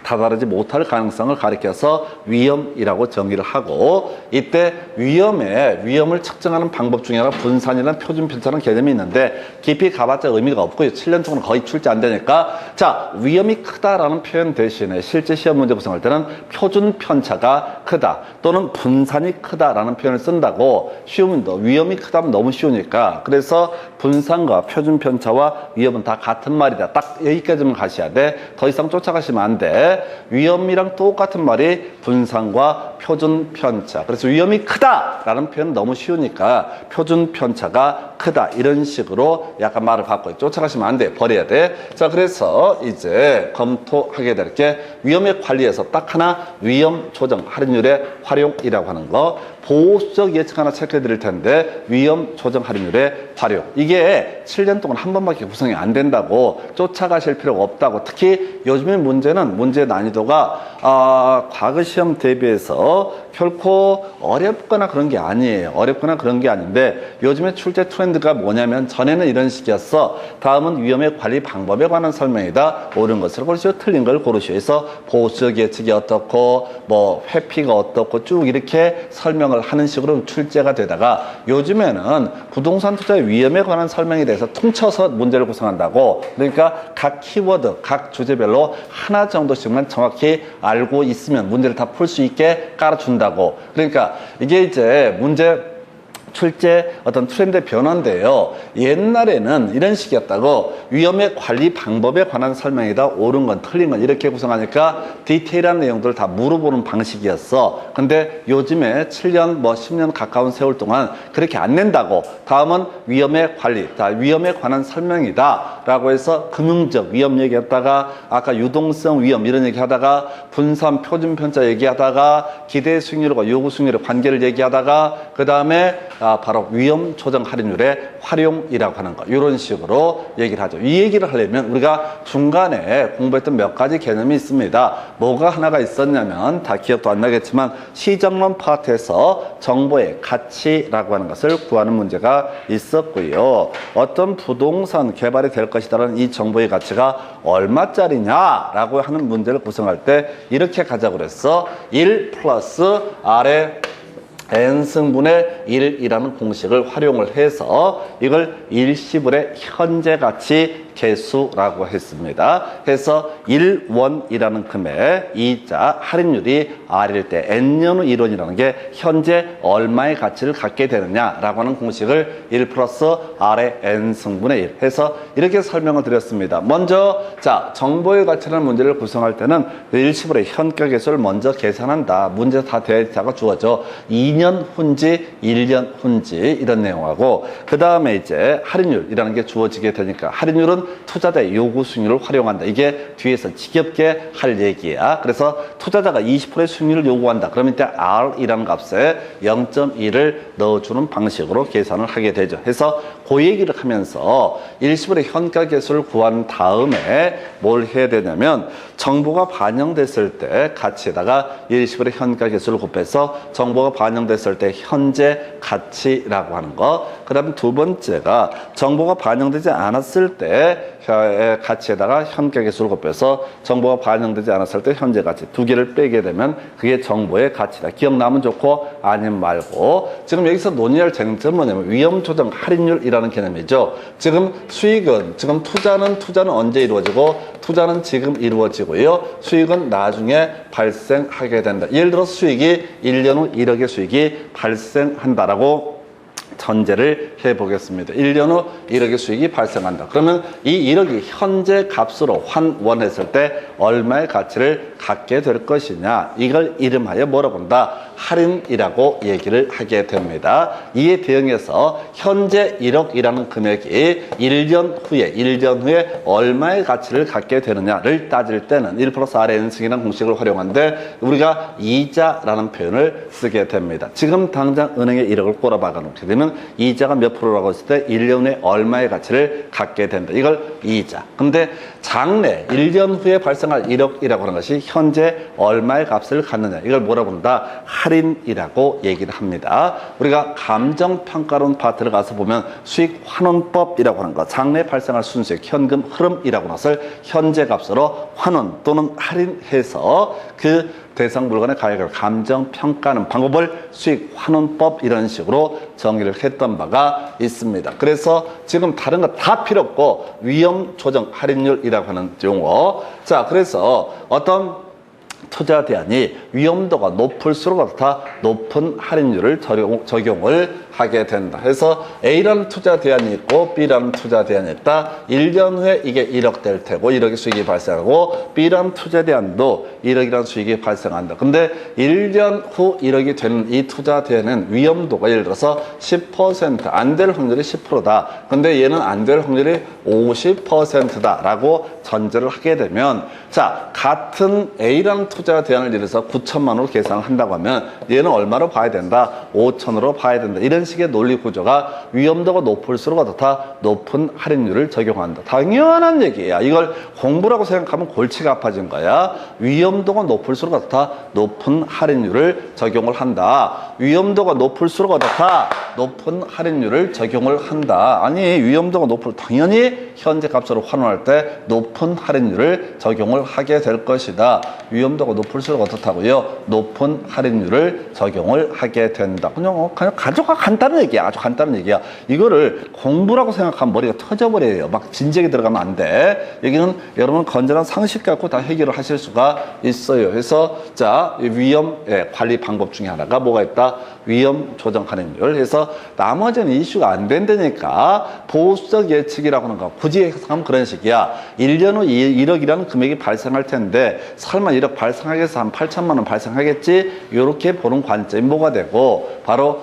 다다르지 못할 가능성을 가리켜서 위험이라고 정의를 하고, 이때 위험을 측정하는 방법 중에 하나가 분산이라는 표준 편차라는 개념이 있는데 깊이 가봤자 의미가 없고요. 7년 동안 거의 출제 안 되니까, 자, 위험이 크다라는 표현 대신에 실제 시험 문제 구성할 때는 표준 편차가 크다 또는 분산이 크다라는 표현을 쓴다고. 쉬우면 더 위험이 크다면 너무 쉬우니까. 그래서 분산과 표준 편차와 위험은 다 같은 말이다. 딱 여기까지만 가셔야 돼. 더 이상 쫓아가시면 안 돼. 위험이랑 똑같은 말이 분산과 표준 편차. 그래서 위험이 크다라는 표현은 너무 쉬우니까 표준 편차가 크다 이런 식으로 약간 말을 바꿔요. 쫓아가시면 안 돼. 버려야 돼. 자, 그래서 이제 검토하게 될 게 위험액 관리에서 딱 하나 위험 조정 할인율의 활용이라고 하는 거. 보수적 예측 하나 체크해 드릴 텐데 위험 조정 할인율의 활용. 이게 7년 동안 한 번밖에 구성이 안 된다고 쫓아가실 필요가 없다고. 특히 요즘의 문제는 문제 난이도가 과거 시험 대비해서 결코 어렵거나 그런 게 아니에요. 어렵거나 그런 게 아닌데 요즘에 출제 트렌드가 뭐냐면 전에는 이런 식이었어. 다음은 위험의 관리 방법에 관한 설명이다. 옳은 것을 고르시오. 틀린 걸 고르시오. 해서 보수적 예측이 어떻고 뭐 회피가 어떻고 쭉 이렇게 설명을 하는 식으로 출제가 되다가 요즘에는 부동산 투자의 위험에 관한 설명에 대해서 퉁쳐서 문제를 구성한다고. 그러니까 각 키워드, 각 주제별로 하나 정도씩만 정확히 알고 있으면 문제를 다 풀 수 있게 깔아준다고. 그러니까 이게 이제 문제 출제 어떤 트렌드 변화인데요. 옛날에는 이런 식이었다고. 위험의 관리 방법에 관한 설명이다. 옳은 건 틀린 건 이렇게 구성하니까 디테일한 내용들을 다 물어보는 방식이었어. 근데 요즘에 7년 뭐 10년 가까운 세월 동안 그렇게 안 낸다고. 다음은 위험의 관리, 위험에 관한 설명이다 라고 해서 금융적 위험 얘기했다가 아까 유동성 위험 이런 얘기하다가 분산 표준 편차 얘기하다가 기대 수익률과 요구 수익률의 관계를 얘기하다가 그 다음에 바로 위험 조정 할인율의 활용이라고 하는 거. 이런 식으로 얘기를 하죠. 이 얘기를 하려면 우리가 중간에 공부했던 몇 가지 개념이 있습니다. 뭐가 하나가 있었냐면 다 기억도 안 나겠지만 시정론 파트에서 정보의 가치라고 하는 것을 구하는 문제가 있었고요. 어떤 부동산 개발이 될 것이다라는 이 정보의 가치가 얼마짜리냐라고 하는 문제를 구성할 때 이렇게 가자고 그랬어. 1 플러스 R의 n승분의 1이라는 공식을 활용을 해서 이걸 일시불의 현재 가치 개수라고 했습니다. 그래서 1원이라는 금액 이자 할인율이 R일 때 N년후 1원이라는 게 현재 얼마의 가치를 갖게 되느냐라고 하는 공식을 1 플러스 R의 N승분의 1 해서 이렇게 설명을 드렸습니다. 먼저 자 정보의 가치라는 문제를 구성할 때는 일시불의 현가 개수를 먼저 계산한다. 문제 다 데이터가 주어져. 2년 훈지, 1년 훈지 이런 내용하고 그 다음에 이제 할인율이라는 게 주어지게 되니까 할인율은 투자자의 요구 수익률을 활용한다. 이게 뒤에서 지겹게 할 얘기야. 그래서 투자자가 20%의 수익률을 요구한다. 그러면 이때 R이라는 값에 0.1을 넣어주는 방식으로 계산을 하게 되죠. 그래서 그 얘기를 하면서 일시불의 현가 개수를 구한 다음에 뭘 해야 되냐면 정보가 반영됐을 때 가치에다가 일시불의 현가 개수를 곱해서 정보가 반영됐을 때 현재 가치라고 하는 거. 그 다음에 두 번째가 정보가 반영되지 않았을 때 가치에다가 현가 개수를 곱해서 정보가 반영되지 않았을 때 현재 가치 두 개를 빼게 되면 그게 정보의 가치다. 기억나면 좋고 아니면 말고. 지금 여기서 논의할 쟁점은 뭐냐면 위험 조정 할인율이라는 개념이죠. 지금 수익은 지금 투자는 언제 이루어지고 투자는 지금 이루어지고요. 수익은 나중에 발생하게 된다. 예를 들어 수익이 1년 후 1억의 수익이 발생한다라고 전제를 해보겠습니다. 1년 후 1억의 수익이 발생한다. 그러면 이 1억이 현재 값으로 환원했을 때 얼마의 가치를 갖게 될 것이냐. 이걸 이름하여 뭐라 본다? 할인이라고 얘기를 하게 됩니다. 이에 대응해서 현재 1억이라는 금액이 1년 후에 얼마의 가치를 갖게 되느냐를 따질 때는 1 플러스 Rn승이라는 공식을 활용하는데 우리가 이자라는 표현을 쓰게 됩니다. 지금 당장 은행에 1억을 꼬라박아 놓게 되면 이자가 몇 프로라고 했을 때 1년 후에 얼마의 가치를 갖게 된다. 이걸 이자. 근데 장래 1년 후에 발생할 1억이라고 하는 것이 현재 얼마의 값을 갖느냐. 이걸 뭐라 본다? 할인이라고 얘기를 합니다. 우리가 감정평가론 파트를 가서 보면 수익 환원법이라고 하는 것, 장래 발생할 순수익 현금 흐름이라고 하는 것을 현재 값으로 환원 또는 할인해서 그 대상 물건의 가액을 감정평가하는 방법을 수익 환원법 이런 식으로 정의를 했던 바가 있습니다. 그래서 지금 다른 거 다 필요 없고 위험 조정 할인율이라고 하는 용어. 자, 그래서 어떤 투자 대안이 위험도가 높을수록 다 높은 할인율을 적용을 하게 된다. 그래서 A라는 투자 대안이 있고 B라는 투자 대안이 있다. 1년 후에 이게 1억 될 테고 1억의 수익이 발생하고 B라는 투자 대안도 1억이라는 수익이 발생한다. 근데 1년 후 1억이 되는 이 투자 대안은 위험도가 예를 들어서 10% 안 될 확률이 10%다. 근데 얘는 안 될 확률이 50%다 라고 전제를 하게 되면 자, 같은 A라는 투자 대안을 예를 들어서 9천만 원으로 계산을 한다고 하면 얘는 얼마로 봐야 된다? 5천으로 봐야 된다. 이런 식의 논리 구조가 위험도가 높을수록 어떻다? 높은 할인율을 적용한다. 당연한 얘기야. 이걸 공부라고 생각하면 골치가 아파진 거야. 위험도가 높을수록 어떻다? 높은 할인율을 적용을 한다. 위험도가 높을수록 어떻다? 높은 할인율을 적용을 한다. 아니, 위험도가 높을 당연히 현재 값으로 환원할 때 높은 할인율을 적용을 하게 될 것이다. 위험도가 높을수록 어떻다고요? 높은 할인율을 적용을 하게 된다. 그냥 가져가 간단한 얘기야. 아주 간단한 얘기야. 이거를 공부라고 생각하면 머리가 터져버려요. 막 진지하게 들어가면 안 돼. 여기는 여러분 건전한 상식 갖고 다 해결을 하실 수가 있어요. 그래서 자, 위험 관리 방법 중에 하나가 뭐가 있다? 위험 조정 할인율. 그래서 나머지는 이슈가 안 된다니까 보수적 예측이라고 하는 거 굳이 해석하면 그런 식이야. 1년 후 1억이라는 금액이 발생할 텐데 설마 1억 발생하겠어? 한 8천만 원 발생하겠지? 이렇게 보는 관점이 뭐가 되고 바로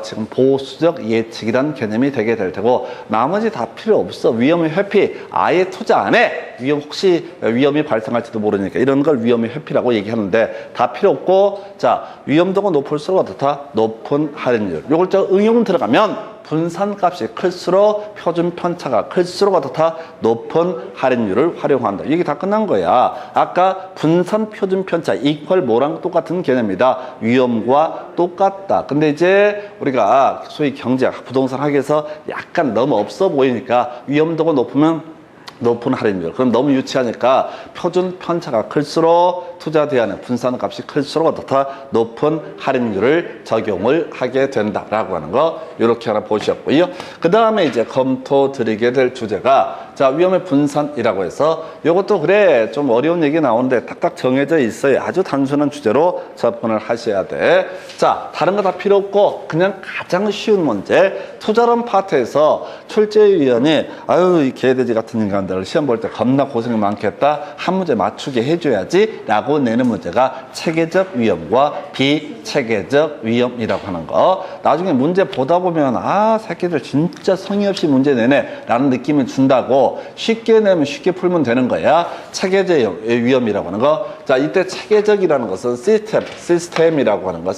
지금 보수적 예측이라는 개념이 되게 될 테고 나머지 다 필요 없어. 위험의 회피 아예 투자 안 해. 혹시 위험이 발생할지도 모르니까 이런 걸 위험의 회피라고 얘기하는데 다 필요 없고 자, 위험도가 높을수록 어떻다? 높은 할인율. 요걸 저 응용 들어가면 분산값이 클수록 표준 편차가 클수록 어떻다? 높은 할인율을 활용한다. 이게 다 끝난 거야. 아까 분산 표준 편차 이퀄 뭐랑 똑같은 개념이다. 위험과 똑같다. 근데 이제 우리가 소위 경제학, 부동산 학에서 약간 너무 없어 보이니까 위험도가 높으면 높은 할인율. 그럼 너무 유치하니까 표준 편차가 클수록 투자 대안의 분산값이 클수록 어떻다? 높은 할인율을 적용을 하게 된다라고 하는 거 이렇게 하나 보셨고요. 그 다음에 이제 검토 드리게 될 주제가 자, 위험의 분산이라고 해서 이것도 그래 좀 어려운 얘기 나오는데 딱딱 정해져 있어요. 아주 단순한 주제로 접근을 하셔야 돼. 자, 다른 거 다 필요 없고 그냥 가장 쉬운 문제. 투자론 파트에서 출제위원이 아유 이 개돼지 같은 인간들 시험 볼 때 겁나 고생이 많겠다. 한 문제 맞추게 해줘야지 라고 내는 문제가 체계적 위험과 비체계적 위험이라고 하는 거. 나중에 문제 보다 보면 아 새끼들 진짜 성의 없이 문제 내네 라는 느낌을 준다고 쉽게 내면 쉽게 풀면 되는 거야. 체계적 위험이라고 하는 거. 자, 이때 체계적이라는 것은 시스템이라고 하는 거.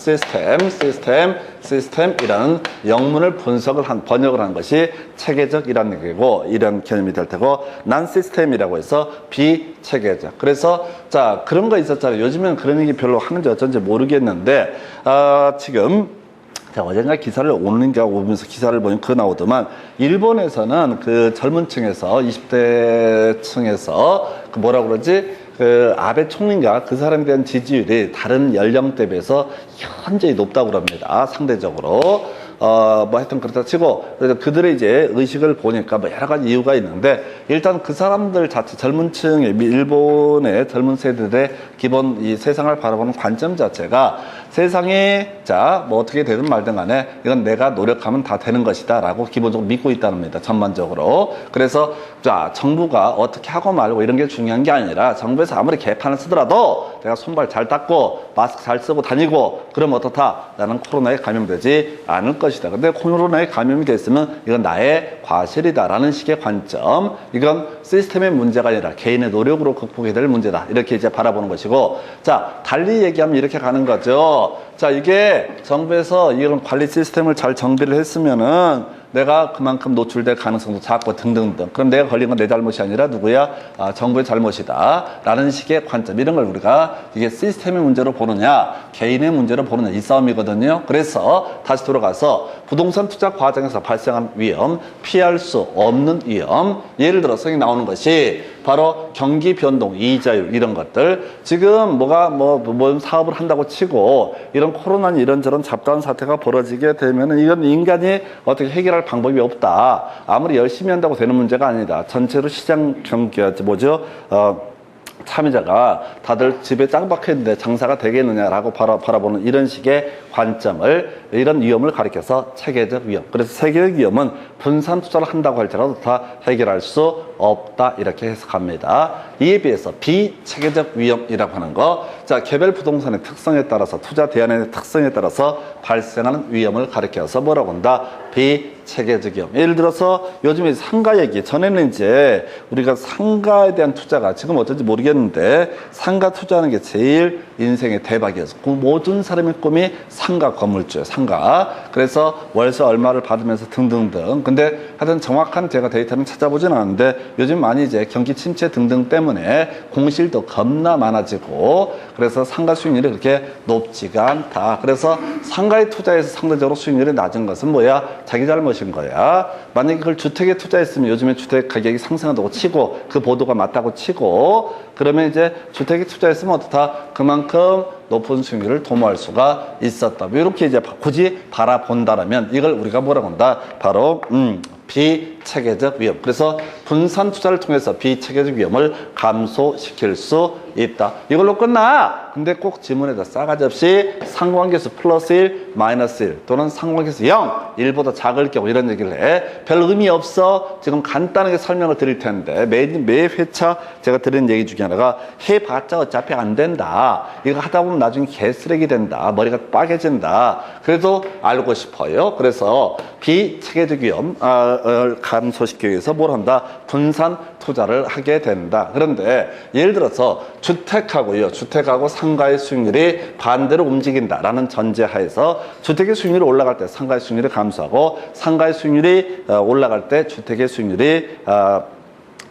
시스템이라는 영문을 번역을 한 것이 체계적이라는 얘기고 이런 개념이 될 테고 난 시스템이라고 해서 비체계적. 그래서 자, 그런 거 있었잖아요. 요즘엔 그런 얘기 별로 하는지 어쩐지 모르겠는데 지금 제가 어젠가 기사를 오는가 오면서 기사를 보니 그거 나오더만 일본에서는 그 젊은 층에서 20대 층에서 그 뭐라 그러지? 그 아베 총리인가 그 사람에 대한 지지율이 다른 연령대에 비해서 현저히 높다고 그럽니다. 상대적으로. 뭐 하여튼 그렇다 치고, 그래서 그들의 이제 의식을 보니까 뭐 여러 가지 이유가 있는데, 일단 그 사람들 자체, 젊은 층의, 일본의 젊은 세대들의 기본 이 세상을 바라보는 관점 자체가 세상이, 자, 뭐 어떻게 되든 말든 간에 이건 내가 노력하면 다 되는 것이다 라고 기본적으로 믿고 있다는 겁니다. 전반적으로. 그래서, 자, 정부가 어떻게 하고 말고 이런 게 중요한 게 아니라 정부에서 아무리 개판을 쓰더라도 내가 손발 잘 닦고 마스크 잘 쓰고 다니고 그럼 어떻다? 나는 코로나에 감염되지 않을 것이다. 근데 코로나에 감염이 됐으면 이건 나의 과실이다라는 식의 관점. 이건 시스템의 문제가 아니라 개인의 노력으로 극복해야 될 문제다. 이렇게 이제 바라보는 것이고. 자, 달리 얘기하면 이렇게 가는 거죠. 자, 이게 정부에서 이런 관리 시스템을 잘 정비를 했으면은 내가 그만큼 노출될 가능성도 작고 등등등. 그럼 내가 걸린 건 내 잘못이 아니라 누구야? 정부의 잘못이다. 라는 식의 관점. 이런 걸 우리가 이게 시스템의 문제로 보느냐, 개인의 문제로 보느냐, 이 싸움이거든요. 그래서 다시 돌아가서 부동산 투자 과정에서 발생한 위험, 피할 수 없는 위험. 예를 들어서 여기 나오는 것이 바로 경기 변동, 이자율 이런 것들. 지금 뭐 사업을 한다고 치고 이런 코로나 이런저런 잡다한 사태가 벌어지게 되면은 이건 인간이 어떻게 해결할 방법이 없다. 아무리 열심히 한다고 되는 문제가 아니다. 전체로 시장 경기 참여자가 다들 집에 짱 박혀있는데 장사가 되겠느냐라고 바라보는 이런 식의 관점을 이런 위험을 가리켜서 체계적 위험. 그래서 체계적 위험은 분산 투자를 한다고 할지라도 다 해결할 수 없다 이렇게 해석합니다. 이에 비해서 비체계적 위험이라고 하는 거, 자 개별 부동산의 특성에 따라서 투자 대안의 특성에 따라서 발생하는 위험을 가리켜서 뭐라고 한다? 비체계적 위험. 예를 들어서 요즘에 상가 얘기, 전에는 이제 우리가 상가에 대한 투자가 지금 어떤지 모르겠는데 상가 투자하는 게 제일 인생의 대박이었어. 그 모든 사람의 꿈이 상가 건물주예요. 상가. 그래서 월세 얼마를 받으면서 등등등. 근데 하여튼 정확한 제가 데이터는 찾아보진 않았는데 요즘 많이 이제 경기 침체 등등 때문에 공실도 겁나 많아지고 그래서 상가 수익률이 그렇게 높지가 않다. 그래서 상가에 투자해서 상대적으로 수익률이 낮은 것은 뭐야? 자기 잘못인 거야. 만약에 그걸 주택에 투자했으면 요즘에 주택 가격이 상승한다고 치고 그 보도가 맞다고 치고 그러면 이제 주택에 투자했으면 어떻다? 그만큼 높은 수익률을 도모할 수가 있었다. 이렇게 이제 굳이 바라본다라면 이걸 우리가 뭐라고 한다? 바로 비체계적 위험. 그래서 분산 투자를 통해서 비체계적 위험을 감소시킬 수 있다. 이걸로 끝나. 근데 꼭 지문에다 싸가지 없이 상관계수 플러스 1, 마이너스 1 또는 상관계수 0, 1보다 작을 경우 이런 얘기를 해. 별 의미 없어. 지금 간단하게 설명을 드릴 텐데 매 회차 제가 드리는 얘기 중에 하나가 해봤자 어차피 안 된다. 이거 하다 보면 나중에 개쓰레기 된다. 머리가 빠개진다. 그래도 알고 싶어요. 그래서 비체계적 위험 감소시키기 위해서 뭘 한다? 분산 투자를 하게 된다. 그런데 예를 들어서 주택하고 상가의 수익률이 반대로 움직인다라는 전제하에서 주택의 수익률이 올라갈 때 상가의 수익률이 감소하고 상가의 수익률이 올라갈 때 주택의 수익률이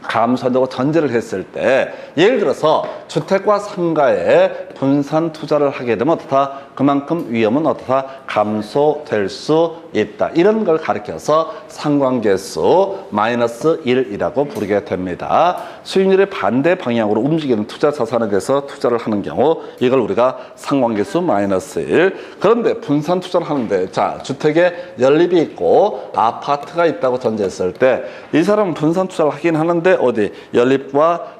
감소한다고 전제를 했을 때 예를 들어서 주택과 상가에 분산 투자를 하게 되면 어떻다? 그만큼 위험은 어떻다? 감소될 수 있다. 이런 걸 가리켜서 상관계수 마이너스 1이라고 부르게 됩니다. 수익률의 반대 방향으로 움직이는 투자 자산에 대해서 투자를 하는 경우 이걸 우리가 상관계수 마이너스 1. 그런데 분산 투자를 하는데 자 주택에 연립이 있고 아파트가 있다고 전제했을 때 이 사람은 분산 투자를 하긴 하는데 어디 연립과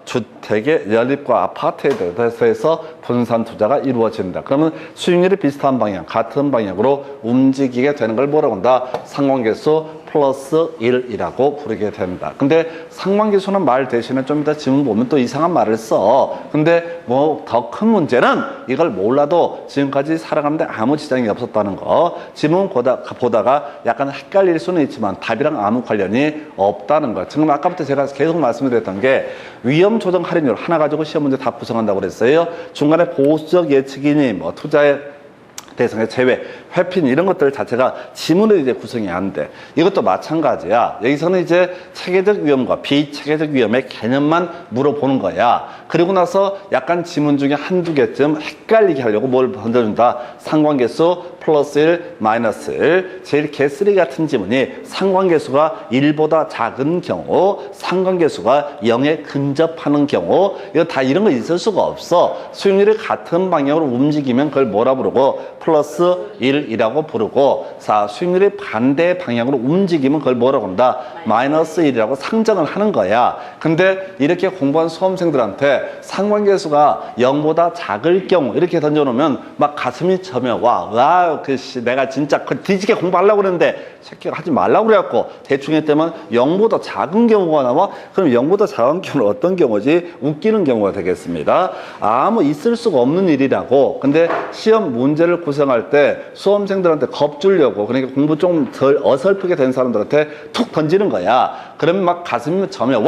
아파트에 대해서 분산 투자가 이루어진다. 그러면 수익률이 비슷한 방향, 같은 방향으로 움직이게 되는 걸 뭐라고 한다? 상관계수 플러스 1이라고 부르게 된다. 근데 상관계수는 말 대신에 좀 이따 지문 보면 또 이상한 말을 써. 근데 뭐 더 큰 문제는 이걸 몰라도 지금까지 살아가는데 아무 지장이 없었다는 거. 지문 보다가 약간 헷갈릴 수는 있지만 답이랑 아무 관련이 없다는 거. 지금 아까부터 제가 계속 말씀드렸던 게 위험 조정 할인율 하나 가지고 시험 문제 다 구성한다고 그랬어요. 중간에 보수적 예측이니 뭐 투자의 대상의 제외, 회핀 이런 것들 자체가 지문으로 이제 구성이 안 돼. 이것도 마찬가지야. 여기서는 이제 체계적 위험과 비체계적 위험의 개념만 물어보는 거야. 그리고 나서 약간 지문 중에 한두 개쯤 헷갈리게 하려고 뭘 던져준다? 상관계수 플러스 1, 마이너스 1. 제일 개쓰레기 같은 지문이 상관계수가 1보다 작은 경우, 상관계수가 0에 근접하는 경우, 이거 다 이런 거 있을 수가 없어. 수익률이 같은 방향으로 움직이면 그걸 뭐라 부르고? 플러스 1이라고 부르고, 수익률이 반대 방향으로 움직이면 그걸 뭐라고 한다? 마이너스 1이라고 상정을 하는 거야. 근데 이렇게 공부한 수험생들한테 상관계수가 0보다 작을 경우 이렇게 던져놓으면 막 가슴이 저며 내가 진짜 뒤지게 공부하려고 그랬는데 새끼가 하지 말라고 그래갖고 대충 했더만 0보다 작은 경우가 나와. 그럼 0보다 작은 경우는 어떤 경우지? 웃기는 경우가 되겠습니다. 아무 있을 수가 없는 일이라고. 근데 시험 문제를 구성할 때 수험생들한테 겁주려고, 그러니까 공부 좀 덜 어설프게 된 사람들한테 툭 던지는 거야. 그러면 막 가슴이 저며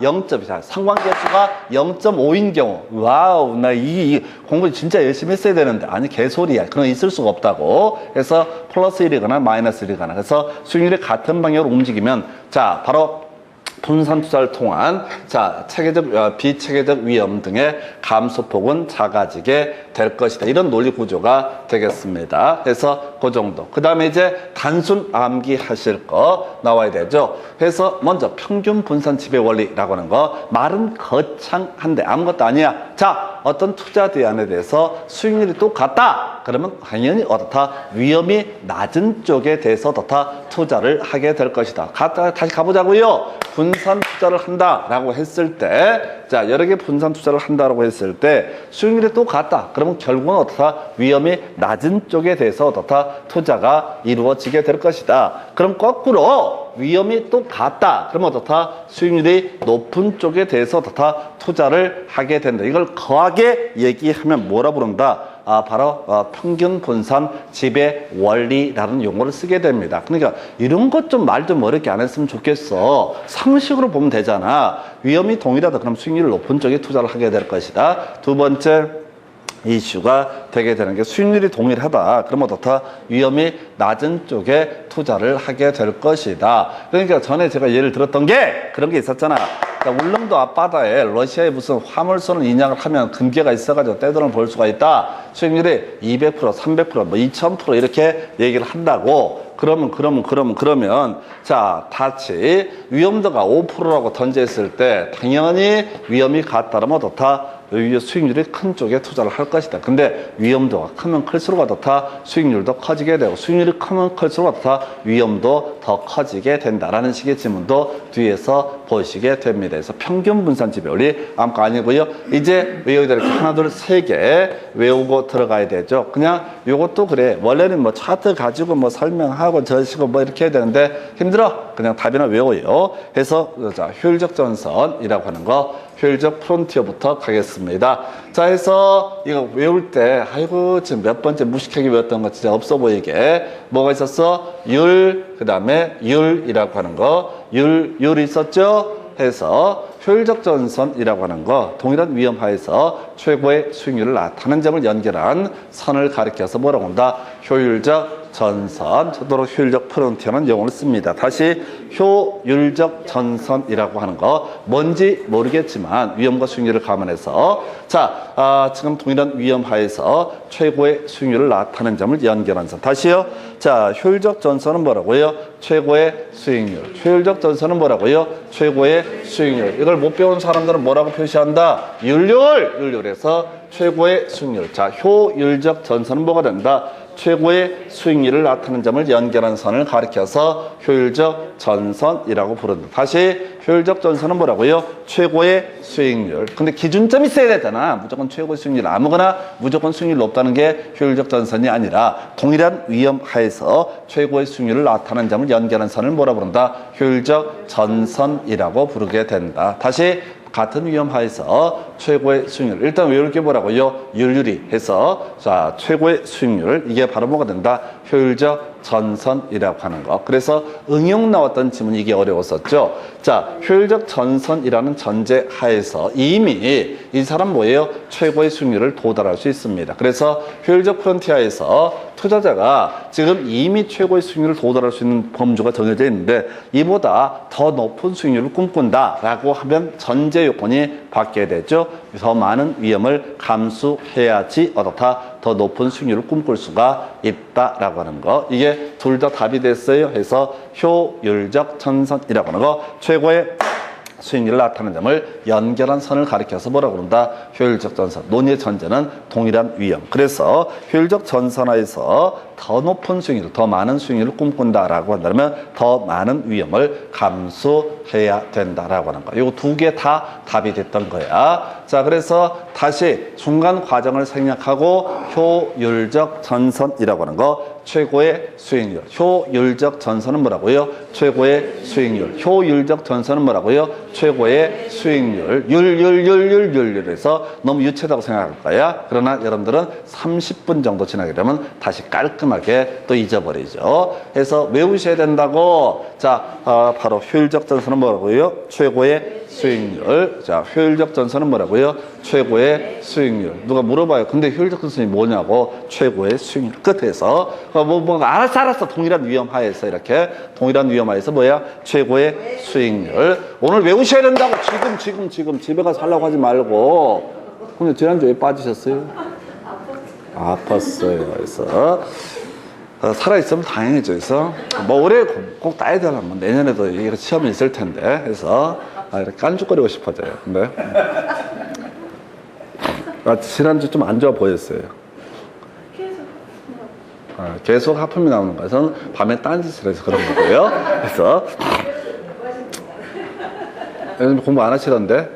0.4 상관계수가 0.5인 경우, 와우, 나 이 공부 진짜 열심히 했어야 되는데, 아니 개소리야. 그런 거 있을 수가 없다고. 그래서 플러스 1이거나 마이너스 1이거나. 그래서 수익률이 같은 방향으로 움직이면 바로 분산 투자를 통한 체계적, 비체계적 위험 등의 감소폭은 작아지게 될 것이다. 이런 논리 구조가 되겠습니다. 그래서 그 정도. 그 다음에 이제 단순 암기하실 거 나와야 되죠. 그래서 먼저 평균 분산 지배 원리라고 하는 거. 말은 거창한데 아무것도 아니야. 어떤 투자 대안에 대해서 수익률이 똑같다. 그러면 당연히 어떻다? 위험이 낮은 쪽에 대해서 어떻다? 투자를 하게 될 것이다. 다시 가보자고요. 분산 투자를 한다라고 했을 때, 자, 여러 개 분산 투자를 한다라고 했을 때 수익률이 똑같다. 그러면 결국은 어떻다? 위험이 낮은 쪽에 대해서 어떻다? 투자가 이루어지게 될 것이다. 그럼 거꾸로 위험이 똑같다. 그러면 어떻다? 수익률이 높은 쪽에 대해서 어떻다? 투자를 하게 된다. 이걸 거하게 얘기하면 뭐라 부른다? 바로 평균 분산 지배 원리라는 용어를 쓰게 됩니다. 그러니까 이런 것 좀 말 좀 어렵게 안 했으면 좋겠어. 상식으로 보면 되잖아. 위험이 동일하다. 그럼 수익률이 높은 쪽에 투자를 하게 될 것이다. 두 번째 이슈가 되게 되는 게 수익률이 동일하다. 그러면 어떻다? 위험이 낮은 쪽에 투자를 하게 될 것이다. 그러니까 전에 제가 예를 들었던 게 그런 게 있었잖아. 그러니까 울릉도 앞바다에 러시아에 무슨 화물선을 인양을 하면 금괴가 있어가지고 떼돈을 벌 수가 있다. 수익률이 200%, 300%, 뭐 2000% 이렇게 얘기를 한다고. 그러면 자, 다시 위험도가 5%라고 던져있을 때 당연히 위험이 같다면 어떻다? 수익률이 큰 쪽에 투자를 할 것이다. 근데 위험도가 크면 클수록 어떻다? 수익률도 커지게 되고 수익률이 크면 클수록 어떻다? 위험도 더 커지게 된다라는 식의 지문도 뒤에서 보시게 됩니다. 그래서 평균 분산 지배 원리 아무거 아니고요. 이제 외우기 이렇게 하나, 둘, 세 개 외우고 들어가야 되죠. 그냥 요것도 그래. 원래는 뭐 차트 가지고 뭐 설명하고 저시고 뭐 이렇게 해야 되는데 힘들어. 그냥 답이나 외워요. 해서 자, 효율적 전선이라고 하는 거 효율적 프론티어부터 가겠습니다. 자, 해서 이거 외울 때, 아이고, 지금 몇 번째 무식하게 외웠던 거 진짜 없어 보이게. 뭐가 있었어? 율, 그 다음에 율이라고 하는 거. 율이 있었죠? 해서 효율적 전선이라고 하는 거, 동일한 위험하에서 최고의 수익률을 나타내는 점을 연결한 선을 가리켜서 뭐라고 한다? 효율적 전선, 저도록 효율적 프론티어는 용어를 씁니다. 다시 효율적 전선이라고 하는 거 뭔지 모르겠지만 위험과 수익률을 감안해서 자, 지금 동일한 위험하에서 최고의 수익률을 나타내는 점을 연결한 선. 다시요. 자, 효율적 전선은 뭐라고요? 최고의 수익률. 효율적 전선은 뭐라고요? 최고의 수익률. 이걸 못 배운 사람들은 뭐라고 표시한다? 율률에서 최고의 수익률. 자, 효율적 전선은 뭐가 된다? 최고의 수익률을 나타내는 점을 연결한 선을 가리켜서 효율적 전선이라고 부른다. 다시 효율적 전선은 뭐라고요? 최고의 수익률. 근데 기준점이 있어야 되잖아. 무조건 최고의 수익률. 아무거나 무조건 수익률이 높다는 게 효율적 전선이 아니라 동일한 위험 하에서 최고의 수익률을 나타내는 점을 연결한 선을 뭐라 부른다? 효율적 전선이라고 부르게 된다. 다시 같은 위험하에서 최고의 수익률. 일단 외울 게 뭐라고요? 율률이 해서 자, 최고의 수익률. 이게 바로 뭐가 된다? 효율적 전선이라고 하는 거. 그래서 응용 나왔던 지문이 이게 어려웠었죠. 자, 효율적 전선이라는 전제 하에서 이미 이 사람 뭐예요? 최고의 수익률을 도달할 수 있습니다. 그래서 효율적 프론티어에서 투자자가 지금 이미 최고의 수익률을 도달할 수 있는 범주가 정해져 있는데 이보다 더 높은 수익률을 꿈꾼다라고 하면 전제 요건이 바뀌어야 되죠. 더 많은 위험을 감수해야지 어떻다? 더 높은 수익률을 꿈꿀 수가 있다라고 하는 거. 이게 둘 다 답이 됐어요. 해서 효율적 전선이라고 하는 거. 최고의 수익률을 나타내는 점을 연결한 선을 가리켜서 뭐라고 그런다? 효율적 전선. 논의의 전제는 동일한 위험. 그래서 효율적 전선하에서 더 높은 수익률, 더 많은 수익률을 꿈꾼다라고 한다면 더 많은 위험을 감수해야 된다라고 하는 거야. 이거 두 개 다 답이 됐던 거야. 자, 그래서 다시 중간 과정을 생략하고 효율적 전선이라고 하는 거. 최고의 수익률. 효율적 전선은 뭐라고요? 최고의 수익률. 효율적 전선은 뭐라고요? 최고의 수익률. 율에서 너무 유치하다고 생각할 거야. 그러나 여러분들은 30분 정도 지나게 되면 다시 깔끔하게 또 잊어버리죠. 해서 외우셔야 된다고. 자, 바로 효율적 전선은 뭐라고요? 최고의 수익률. 자, 효율적 전선은 뭐라고요? 최고의 수익률. 누가 물어봐요. 근데 효율적 전선이 뭐냐고? 최고의 수익률. 끝에서 알았어. 동일한 위험하에서 이렇게 동일한 위험하에서 뭐야? 최고의 수익률. 오늘 외우셔야 된다고. 지금 집에 가서 하려고 하지 말고. 근데 지난주에 빠지셨어요? 아팠어요. 그래서 살아있으면 다행이죠. 그래서 뭐 올해 꼭 따야 되려면 내년에도 이게 시험이 있을 텐데. 그래서 이렇게 깐죽거리고 싶어져요. 근데 지난주 좀 안 좋아 보였어요. 계속 하품이 나오는 것은 밤에 딴짓을 해서 그런 거고요. 그래서 요즘 공부 안 하시던데,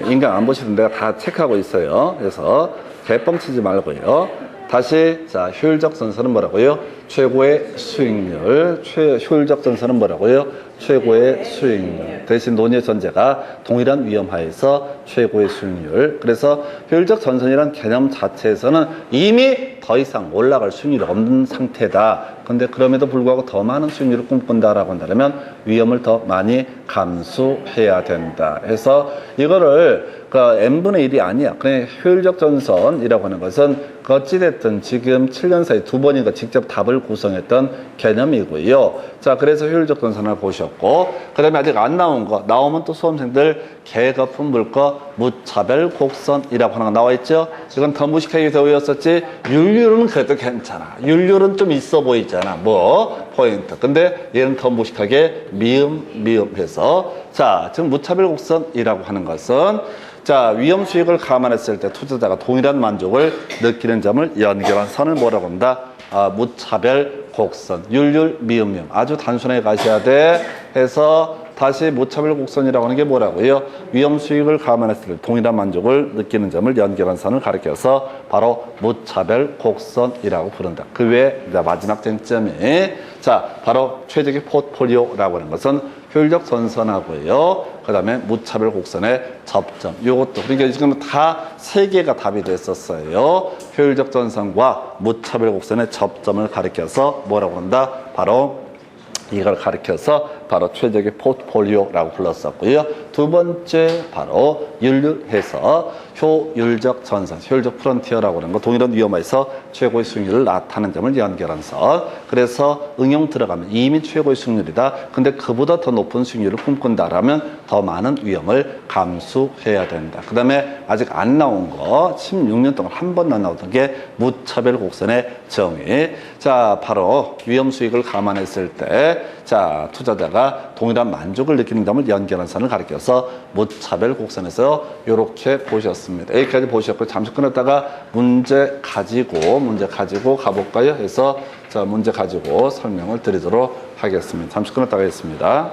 인강 안 보시던데 다 체크하고 있어요. 그래서 개뻥치지 말고요. 다시, 자, 효율적 전선은 뭐라고요? 최고의 수익률. 효율적 전선은 뭐라고요? 최고의 수익률. 대신 논의의 전제가 동일한 위험하에서 최고의 수익률. 그래서 효율적 전선이란 개념 자체에서는 이미 더 이상 올라갈 수익률이 없는 상태다. 근데 그럼에도 불구하고 더 많은 수익률을 꿈꾼다라고 한다면 위험을 더 많이 감수해야 된다. 해서 이거를 그 n분의 1이 아니야. 그냥 효율적 전선이라고 하는 것은 어찌됐든 지금 7년 사이 2번인가 직접 답을 구성했던 개념이고요. 자, 그래서 효율적 전선을 보셨고, 그 다음에 아직 안 나온 거, 나오면 또 수험생들 계거품 물거 무차별 곡선이라고 하는 거 나와 있죠? 이건 더 무식하게 되어 외웠었지. 율률은 그래도 괜찮아. 율률은 좀 있어 보이잖아. 뭐 포인트. 근데 얘는 더 무식하게 미음 해서, 자, 지금 무차별 곡선이라고 하는 것은, 자, 위험 수익을 감안했을 때 투자자가 동일한 만족을 느끼는 점을 연결한 선을 뭐라고 한다? 무차별 곡선. 율률, 미음. 아주 단순하게 가셔야 돼. 해서 다시 무차별 곡선이라고 하는 게 뭐라고요? 위험 수익을 감안했을 때 동일한 만족을 느끼는 점을 연결한 선을 가리켜서 바로 무차별 곡선이라고 부른다. 그 외에 마지막 쟁점이, 자, 바로 최적의 포트폴리오라고 하는 것은 효율적 전선하고요. 그 다음에 무차별 곡선의 접점. 요것도. 그러니까 지금 다 세 개가 답이 됐었어요. 효율적 전선과 무차별 곡선의 접점을 가리켜서 뭐라고 한다? 바로 이걸 가리켜서 바로 최적의 포트폴리오라고 불렀었고요. 두 번째 바로 율률해서 효율적 전선, 효율적 프론티어라고 하는 거, 동일한 위험에서 최고의 수익률을 나타내는 점을 연결한 선. 그래서 응용 들어가면 이미 최고의 수익률이다. 근데 그보다 더 높은 수익률을 꿈꾼다라면 더 많은 위험을 감수해야 된다. 그 다음에 아직 안 나온 거, 16년 동안 한 번도 안 나오던 게 무차별 곡선의 정의. 자, 바로 위험 수익을 감안했을 때, 자, 투자자가 동일한 만족을 느끼는 점을 연결한 선을 가리켜서 무차별 곡선에서 이렇게 보셨습니다. 여기까지 보셨고, 잠시 끊었다가 문제 가지고 가볼까요? 해서 자, 문제 가지고 설명을 드리도록 하겠습니다. 잠시 끊었다가 하겠습니다.